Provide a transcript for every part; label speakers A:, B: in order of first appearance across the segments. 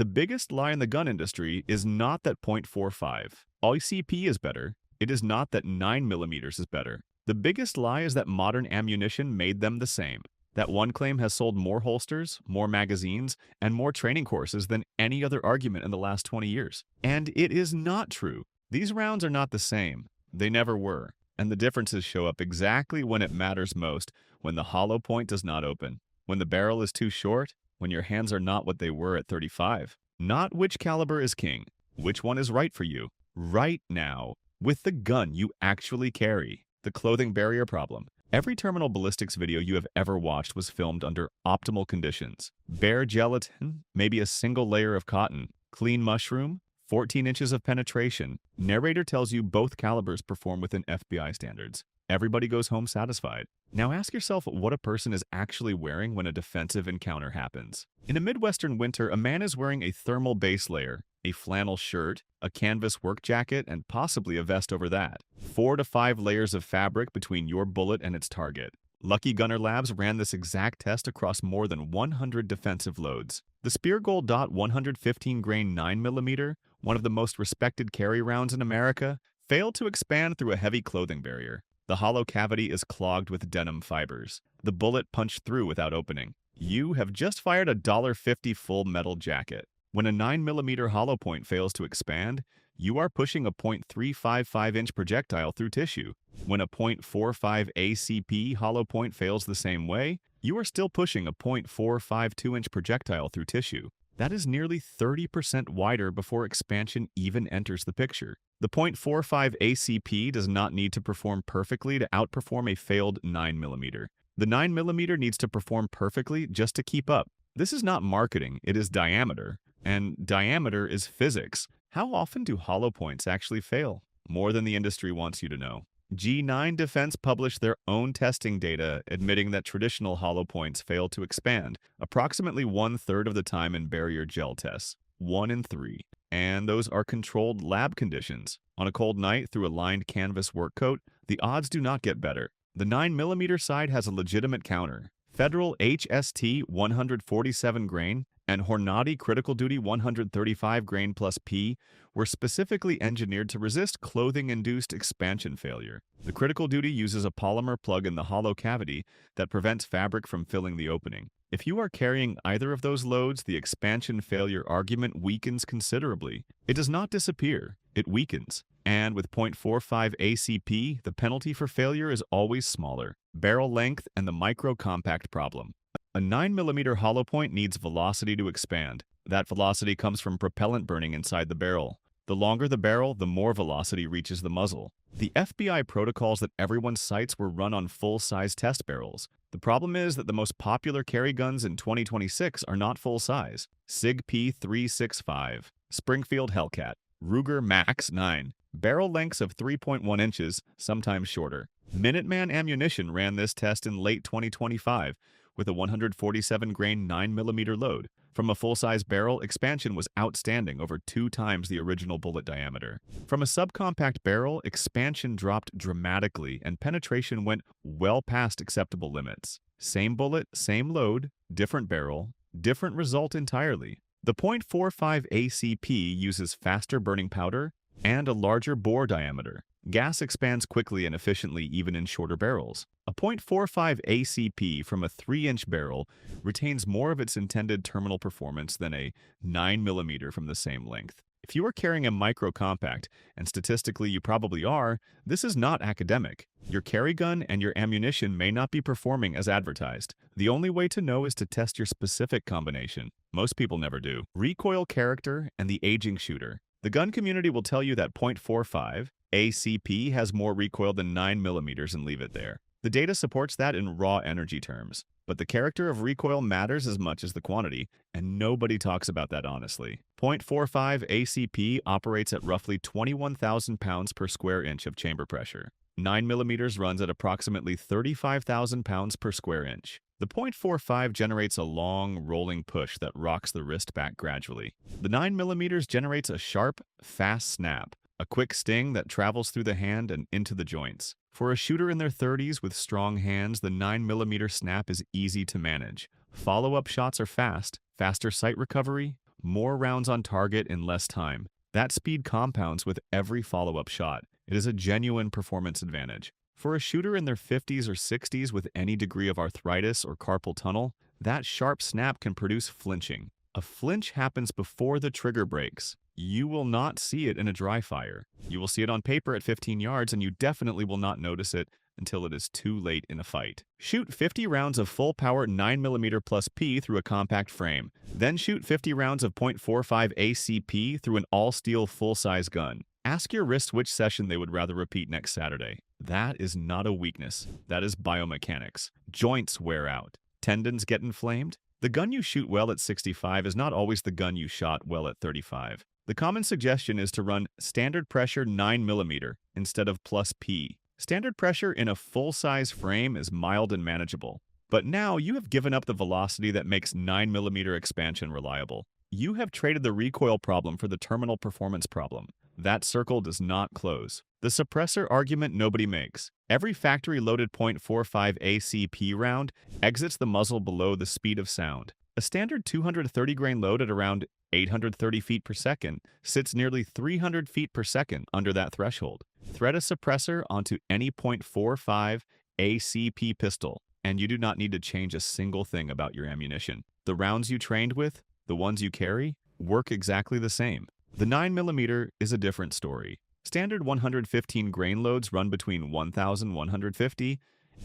A: The biggest lie in the gun industry is not that .45 ACP is better. It is not that 9mm is better. The biggest lie is that modern ammunition made them the same. That one claim has sold more holsters, more magazines, and more training courses than any other argument in the last 20 years. And it is not true. These rounds are not the same. They never were. And the differences show up exactly when it matters most, when the hollow point does not open, when the barrel is too short, when your hands are not what they were at 35. Not which caliber is king, which one is right for you, right now, with the gun you actually carry. The clothing barrier problem. Every terminal ballistics video you have ever watched was filmed under optimal conditions. Bare gelatin, maybe a single layer of cotton, clean mushroom, 14 inches of penetration. Narrator tells you both calibers perform within FBI standards. Everybody goes home satisfied. Now ask yourself what a person is actually wearing when a defensive encounter happens. In a Midwestern winter, a man is wearing a thermal base layer, a flannel shirt, a canvas work jacket, and possibly a vest over that. 4 to 5 layers of fabric between your bullet and its target. Lucky Gunner Labs ran this exact test across more than 100 defensive loads. The Spear Gold Dot 115 grain 9mm, one of the most respected carry rounds in America, failed to expand through a heavy clothing barrier. The hollow cavity is clogged with denim fibers. The bullet punched through without opening. You have just fired a $50 full metal jacket. When a 9mm hollow point fails to expand, you are pushing a .355-inch projectile through tissue. When a .45 ACP hollow point fails the same way, you are still pushing a .452-inch projectile through tissue. That is nearly 30% wider before expansion even enters the picture. The .45 ACP does not need to perform perfectly to outperform a failed 9mm. The 9mm needs to perform perfectly just to keep up. This is not marketing, it is diameter. And diameter is physics. How often do hollow points actually fail? More than the industry wants you to know. G9 Defense published their own testing data admitting that traditional hollow points fail to expand approximately 1/3 of the time in barrier gel tests, 1 in 3. And those are controlled lab conditions. On a cold night through a lined canvas work coat, the odds do not get better. The 9mm side has a legitimate counter. Federal HST 147 grain and Hornady Critical Duty 135 grain plus P were specifically engineered to resist clothing-induced expansion failure. The Critical Duty uses a polymer plug in the hollow cavity that prevents fabric from filling the opening. If you are carrying either of those loads, the expansion failure argument weakens considerably. It does not disappear, it weakens. And with .45 ACP, the penalty for failure is always smaller. Barrel length and the micro-compact problem. A 9mm hollow point needs velocity to expand. That velocity comes from propellant burning inside the barrel. The longer the barrel, the more velocity reaches the muzzle. The FBI protocols that everyone cites were run on full-size test barrels. The problem is that the most popular carry guns in 2026 are not full-size. SIG P365, Springfield Hellcat, Ruger Max 9, barrel lengths of 3.1 inches, sometimes shorter. Minuteman Ammunition ran this test in late 2025 with a 147 grain 9mm load. From a full-size barrel, expansion was outstanding, over 2 times the original bullet diameter. From a subcompact barrel, expansion dropped dramatically and penetration went well past acceptable limits. Same bullet, same load, different barrel, different result entirely. The .45 ACP uses faster burning powder and a larger bore diameter. Gas expands quickly and efficiently even in shorter barrels. A .45 ACP from a 3-inch barrel retains more of its intended terminal performance than a 9mm from the same length. If you are carrying a micro-compact, and statistically you probably are, this is not academic. Your carry gun and your ammunition may not be performing as advertised. The only way to know is to test your specific combination. Most people never do. Recoil character and the aging shooter. The gun community will tell you that .45 ACP has more recoil than 9mm and leave it there. The data supports that in raw energy terms. But the character of recoil matters as much as the quantity, and nobody talks about that honestly. .45 ACP operates at roughly 21,000 pounds per square inch of chamber pressure. 9mm runs at approximately 35,000 pounds per square inch. The .45 generates a long, rolling push that rocks the wrist back gradually. The 9mm generates a sharp, fast snap, a quick sting that travels through the hand and into the joints. For a shooter in their 30s with strong hands, the 9mm snap is easy to manage. Follow-up shots are fast, faster sight recovery, more rounds on target in less time. That speed compounds with every follow-up shot. It is a genuine performance advantage. For a shooter in their 50s or 60s with any degree of arthritis or carpal tunnel, that sharp snap can produce flinching. A flinch happens before the trigger breaks. You will not see it in a dry fire. You will see it on paper at 15 yards, and you definitely will not notice it until it is too late in a fight. Shoot 50 rounds of full-power 9mm plus P through a compact frame. Then shoot 50 rounds of .45 ACP through an all-steel full-size gun. Ask your wrist which session they would rather repeat next Saturday. That is not a weakness. That is biomechanics. Joints wear out. Tendons get inflamed. The gun you shoot well at 65 is not always the gun you shot well at 35. The common suggestion is to run standard pressure 9mm instead of plus P. Standard pressure in a full-size frame is mild and manageable. But now you have given up the velocity that makes 9mm expansion reliable. You have traded the recoil problem for the terminal performance problem. That circle does not close. The suppressor argument nobody makes. Every factory-loaded .45 ACP round exits the muzzle below the speed of sound. A standard 230 grain load at around 830 feet per second sits nearly 300 feet per second under that threshold. Thread a suppressor onto any .45 ACP pistol, and you do not need to change a single thing about your ammunition. The rounds you trained with, the ones you carry, work exactly the same. The 9mm is a different story. Standard 115 grain loads run between 1,150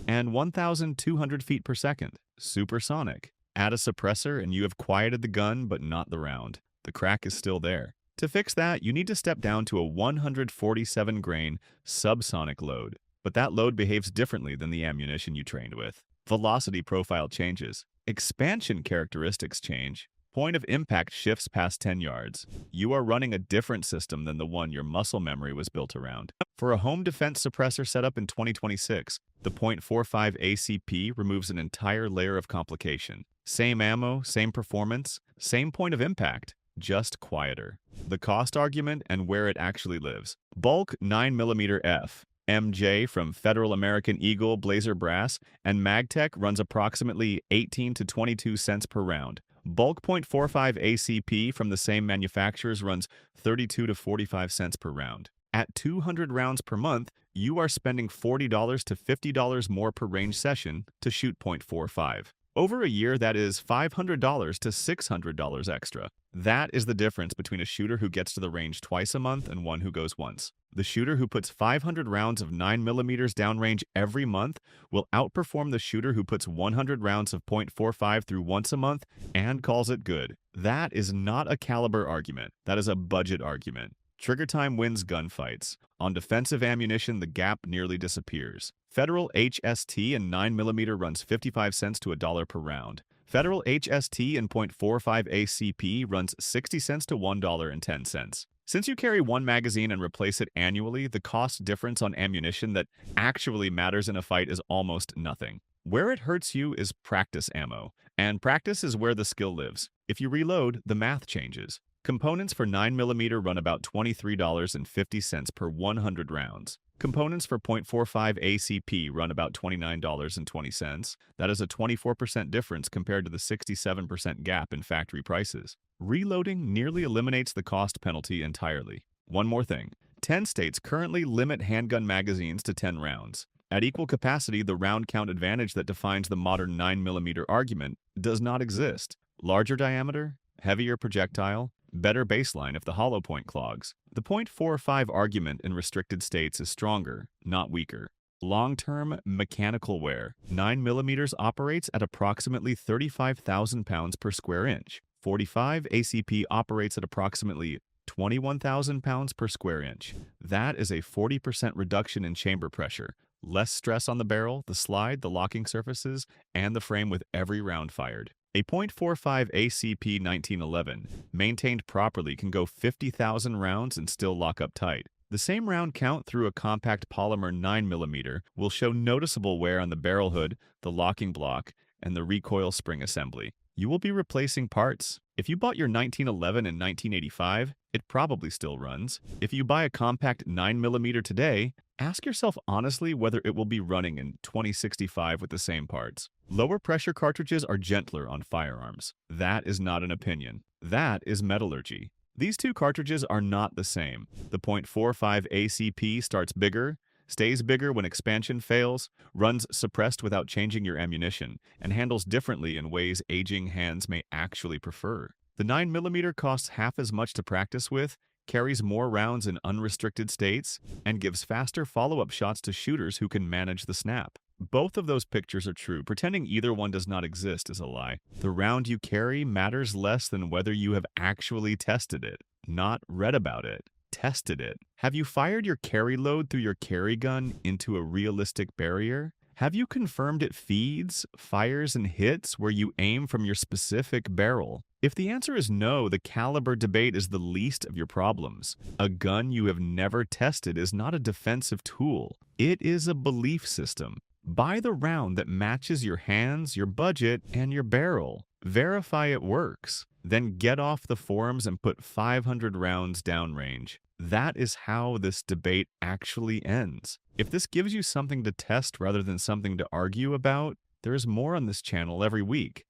A: and 1,200 feet per second. Supersonic. Add a suppressor and you have quieted the gun but not the round. The crack is still there. To fix that, you need to step down to a 147 grain subsonic load. But that load behaves differently than the ammunition you trained with. Velocity profile changes. Expansion characteristics change. Point of impact shifts past 10 yards. You are running a different system than the one your muscle memory was built around. For a home defense suppressor setup in 2026, the .45 ACP removes an entire layer of complication. Same ammo, same performance, same point of impact, just quieter. The cost argument and where it actually lives. Bulk 9mm F. MJ from Federal American Eagle Blazer Brass and MagTech runs approximately 18 to 22 cents per round. Bulk .45 ACP from the same manufacturers runs 32 to 45 cents per round. At 200 rounds per month, you are spending $40 to $50 more per range session to shoot .45. Over a year, that is $500 to $600 extra. That is the difference between a shooter who gets to the range twice a month and one who goes once. The shooter who puts 500 rounds of 9mm downrange every month will outperform the shooter who puts 100 rounds of .45 through once a month and calls it good. That is not a caliber argument. That is a budget argument. Trigger time wins gunfights. On defensive ammunition, the gap nearly disappears. Federal HST and 9mm runs 55 cents to $1 per round. Federal HST and .45 ACP runs 60 cents to $1.10. Since you carry one magazine and replace it annually, the cost difference on ammunition that actually matters in a fight is almost nothing. Where it hurts you is practice ammo, and practice is where the skill lives. If you reload, the math changes. Components for 9mm run about $23.50 per 100 rounds. Components for .45 ACP run about $29.20. That is a 24% difference compared to the 67% gap in factory prices. Reloading nearly eliminates the cost penalty entirely. One more thing. 10 states currently limit handgun magazines to 10 rounds. At equal capacity, the round count advantage that defines the modern 9mm argument does not exist. Larger diameter, heavier projectile, better baseline if the hollow point clogs. The .45 argument in restricted states is stronger, not weaker. Long-term mechanical wear. 9mm operates at approximately 35,000 pounds per square inch. 45 ACP operates at approximately 21,000 pounds per square inch. That is a 40% reduction in chamber pressure. Less stress on the barrel, the slide, the locking surfaces, and the frame with every round fired. A .45 ACP 1911, maintained properly, can go 50,000 rounds and still lock up tight. The same round count through a compact polymer 9mm will show noticeable wear on the barrel hood, the locking block, and the recoil spring assembly. You will be replacing parts. If you bought your 1911 in 1985, it probably still runs. If you buy a compact 9mm today, ask yourself honestly whether it will be running in 2065 with the same parts. Lower pressure cartridges are gentler on firearms. That is not an opinion. That is metallurgy. These two cartridges are not the same. The .45 ACP starts bigger, stays bigger when expansion fails, runs suppressed without changing your ammunition, and handles differently in ways aging hands may actually prefer. The 9mm costs half as much to practice with, carries more rounds in unrestricted states, and gives faster follow-up shots to shooters who can manage the snap. Both of those pictures are true. Pretending either one does not exist is a lie. The round you carry matters less than whether you have actually tested it, not read about it. Tested it. Have you fired your carry load through your carry gun into a realistic barrier? Have you confirmed it feeds, fires, and hits where you aim from your specific barrel? If the answer is no, the caliber debate is the least of your problems. A gun you have never tested is not a defensive tool. It is a belief system. Buy the round that matches your hands, your budget, and your barrel. Verify it works. Then get off the forums and put 500 rounds downrange. That is how this debate actually ends. If this gives you something to test rather than something to argue about, there is more on this channel every week.